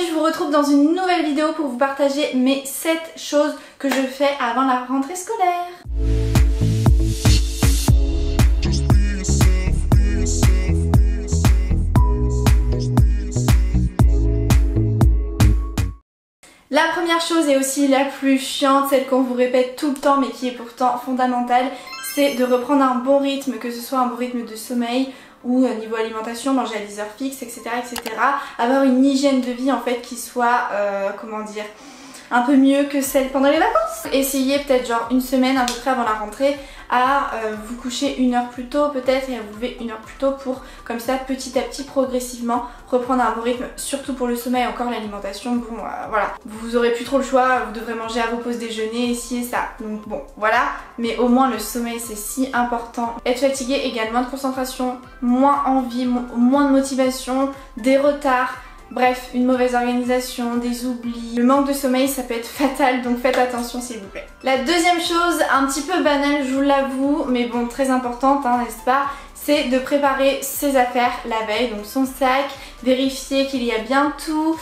Aujourd'hui je vous retrouve dans une nouvelle vidéo pour vous partager mes 7 choses que je fais avant la rentrée scolaire. La première chose et aussi la plus chiante, celle qu'on vous répète tout le temps mais qui est pourtant fondamentale, c'est de reprendre un bon rythme, que ce soit un bon rythme de sommeil ou niveau alimentation, manger à des heures fixes, etc. etc. Avoir une hygiène de vie en fait qui soit, comment dire, un peu mieux que celle pendant les vacances. Essayez peut-être genre une semaine à peu près avant la rentrée à vous coucher 1 heure plus tôt peut-être et à vous lever 1 heure plus tôt pour comme ça petit à petit progressivement reprendre un bon rythme, surtout pour le sommeil. Encore l'alimentation, bon voilà, vous aurez plus trop le choix, vous devrez manger à vos pauses déjeuner, ci et ça, donc bon voilà, mais au moins le sommeil c'est si important. Être fatigué égale moins de concentration, moins envie, moins de motivation, des retards. Bref, une mauvaise organisation, des oublis. Le manque de sommeil ça peut être fatal, donc faites attention s'il vous plaît. La deuxième chose, un petit peu banale je vous l'avoue, mais bon très importante hein, n'est-ce pas, c'est de préparer ses affaires la veille, donc son sac, vérifier qu'il y a bien tout,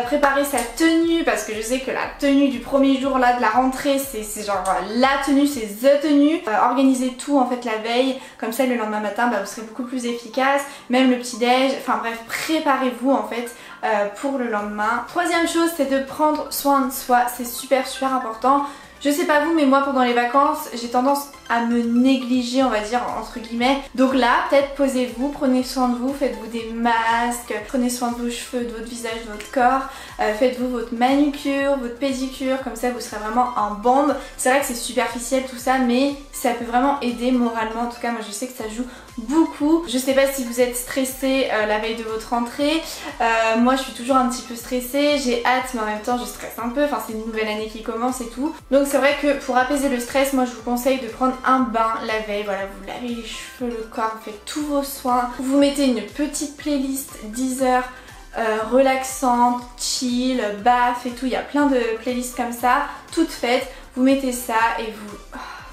préparer sa tenue parce que je sais que la tenue du premier jour là de la rentrée c'est genre la tenue, c'est the tenue. Organisez tout en fait la veille, comme ça le lendemain matin vous serez beaucoup plus efficace, même le petit déj, enfin bref préparez-vous en fait pour le lendemain. Troisième chose c'est de prendre soin de soi, c'est super important. Je sais pas vous mais moi pendant les vacances j'ai tendance à me négliger on va dire entre guillemets. Donc là peut-être posez-vous, prenez soin de vous, faites-vous des masques, prenez soin de vos cheveux, de votre visage, de votre corps, faites-vous votre manucure, votre pédicure, comme ça vous serez vraiment en bombe. C'est vrai que c'est superficiel tout ça mais ça peut vraiment aider moralement, en tout cas moi je sais que ça joue beaucoup. Je sais pas si vous êtes stressé la veille de votre rentrée, moi je suis toujours un petit peu stressée, j'ai hâte mais en même temps je stresse un peu, enfin c'est une nouvelle année qui commence et tout. Donc c'est vrai que pour apaiser le stress, moi je vous conseille de prendre un bain la veille, voilà, vous lavez les cheveux, le corps, vous faites tous vos soins, vous mettez une petite playlist 10 heures relaxante, chill, bath et tout, il y a plein de playlists comme ça, toutes faites, vous mettez ça et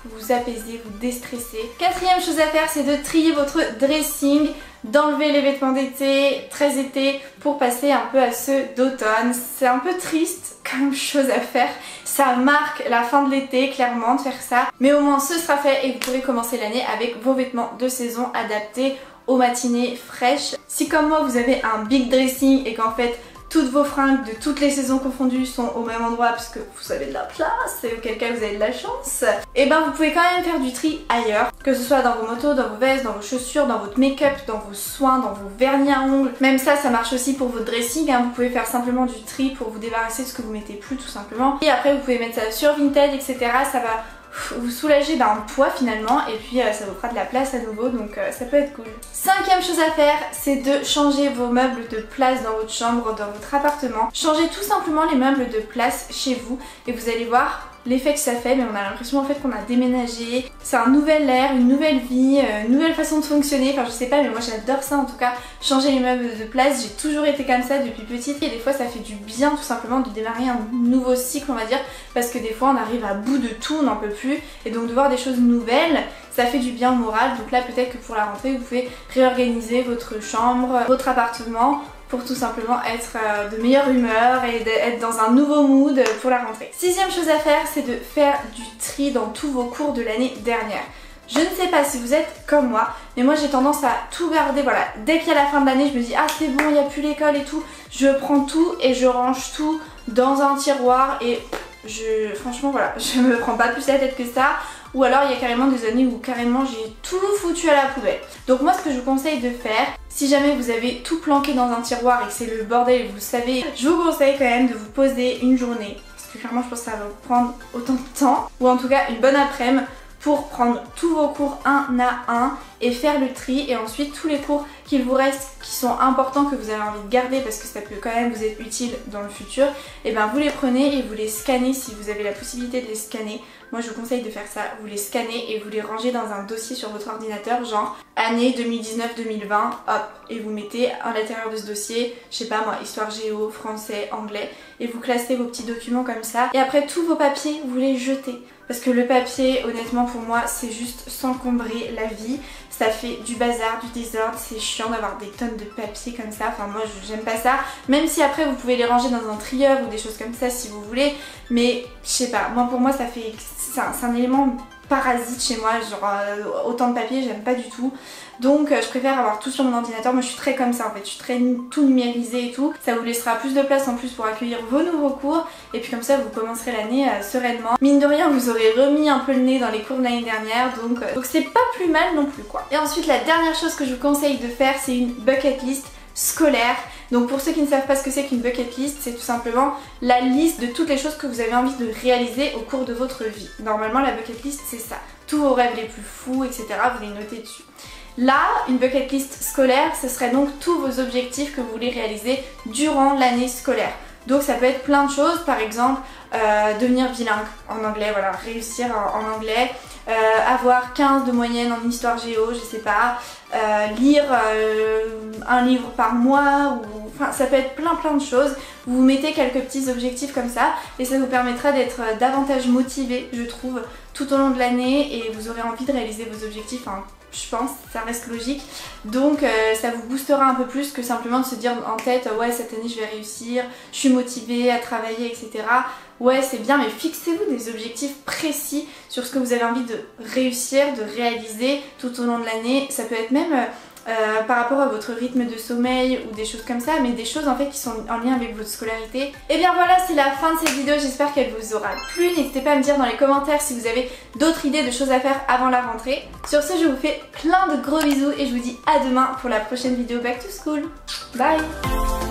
vous apaisez, vous déstressez. Quatrième chose à faire, c'est de trier votre dressing, d'enlever les vêtements d'été, très été, pour passer un peu à ceux d'automne. C'est un peu triste comme chose à faire, ça marque la fin de l'été clairement de faire ça, mais au moins ce sera fait et vous pourrez commencer l'année avec vos vêtements de saison adaptés aux matinées fraîches. Si comme moi vous avez un big dressing et qu'en fait toutes vos fringues de toutes les saisons confondues sont au même endroit parce que vous avez de la place et auquel cas vous avez de la chance, et vous pouvez quand même faire du tri ailleurs, que ce soit dans vos motos, dans vos vestes, dans vos chaussures, dans votre make-up, dans vos soins, dans vos vernis à ongles. Même ça marche aussi pour votre dressing hein. Vous pouvez faire simplement du tri pour vous débarrasser de ce que vous mettez plus tout simplement, et après vous pouvez mettre ça sur Vinted etc. Ça va vous soulager d'un poids finalement et puis ça vous fera de la place à nouveau, donc ça peut être cool. Cinquième chose à faire, c'est de changer vos meubles de place dans votre chambre, dans votre appartement. Changez tout simplement les meubles de place chez vous et vous allez voir l'effet que ça fait, mais on a l'impression en fait qu'on a déménagé. C'est un nouvel air, une nouvelle vie, une nouvelle façon de fonctionner, enfin je sais pas mais moi j'adore ça en tout cas, changer les meubles de place. J'ai toujours été comme ça depuis petite et des fois ça fait du bien tout simplement de démarrer un nouveau cycle on va dire, parce que des fois on arrive à bout de tout, on n'en peut plus, et donc de voir des choses nouvelles ça fait du bien au moral. Donc là peut-être que pour la rentrée vous pouvez réorganiser votre chambre, votre appartement, pour tout simplement être de meilleure humeur et d'être dans un nouveau mood pour la rentrée. Sixième chose à faire, c'est de faire du tri dans tous vos cours de l'année dernière. Je ne sais pas si vous êtes comme moi, mais moi j'ai tendance à tout garder, voilà, dès qu'il y a la fin de l'année je me dis ah c'est bon, il n'y a plus l'école et tout, je prends tout et je range tout dans un tiroir et franchement voilà, je me prends pas plus la tête que ça. Ou alors il y a carrément des années où carrément j'ai tout foutu à la poubelle. Donc moi ce que je vous conseille de faire, si jamais vous avez tout planqué dans un tiroir et que c'est le bordel et vous savez, je vous conseille quand même de vous poser une journée, parce que clairement je pense que ça va vous prendre autant de temps, ou en tout cas une bonne après-midi, pour prendre tous vos cours un à un et faire le tri, et ensuite tous les cours qu'il vous reste qui sont importants, que vous avez envie de garder parce que ça peut quand même vous être utile dans le futur, et vous les prenez et vous les scannez si vous avez la possibilité de les scanner. Moi je vous conseille de faire ça, vous les scannez et vous les rangez dans un dossier sur votre ordinateur, genre année 2019-2020, hop, et vous mettez à l'intérieur de ce dossier, je sais pas moi, histoire géo, français, anglais, et vous classez vos petits documents comme ça, et après tous vos papiers vous les jetez. Parce que le papier, honnêtement pour moi, c'est juste s'encombrer la vie. Ça fait du bazar, du désordre, c'est chiant d'avoir des tonnes de papier comme ça. Enfin moi j'aime pas ça. Même si après vous pouvez les ranger dans un trieur ou des choses comme ça si vous voulez. Mais je sais pas, moi pour moi ça fait... c'est un élément parasite chez moi, genre autant de papier j'aime pas du tout. Donc je préfère avoir tout sur mon ordinateur. Moi je suis très comme ça en fait, je suis très tout numérisé et tout. Ça vous laissera plus de place en plus pour accueillir vos nouveaux cours. Et puis comme ça vous commencerez l'année sereinement. Mine de rien vous aurez remis un peu le nez dans les cours de l'année dernière. Donc c'est pas plus mal non plus quoi. Et ensuite la dernière chose que je vous conseille de faire, c'est une bucket list scolaire. Donc pour ceux qui ne savent pas ce que c'est qu'une bucket list, c'est tout simplement la liste de toutes les choses que vous avez envie de réaliser au cours de votre vie. Normalement la bucket list c'est ça, tous vos rêves les plus fous etc, vous les notez dessus. Là, une bucket list scolaire, ce serait donc tous vos objectifs que vous voulez réaliser durant l'année scolaire. Donc ça peut être plein de choses, par exemple devenir bilingue en anglais, voilà, réussir en anglais, avoir 15 de moyenne en histoire géo, je sais pas, lire un livre par mois, ou enfin ça peut être plein de choses. Vous mettez quelques petits objectifs comme ça et ça vous permettra d'être davantage motivé, je trouve, tout au long de l'année et vous aurez envie de réaliser vos objectifs, hein. Je pense, ça reste logique. Donc ça vous boostera un peu plus que simplement de se dire en tête ouais cette année je vais réussir, je suis motivée à travailler etc. Ouais c'est bien mais fixez-vous des objectifs précis sur ce que vous avez envie de réussir, de réaliser tout au long de l'année. Ça peut être même par rapport à votre rythme de sommeil ou des choses comme ça, mais des choses en fait qui sont en lien avec votre scolarité. Et bien voilà, c'est la fin de cette vidéo, j'espère qu'elle vous aura plu. N'hésitez pas à me dire dans les commentaires si vous avez d'autres idées de choses à faire avant la rentrée. Sur ce, je vous fais plein de gros bisous et je vous dis à demain pour la prochaine vidéo Back to School. Bye!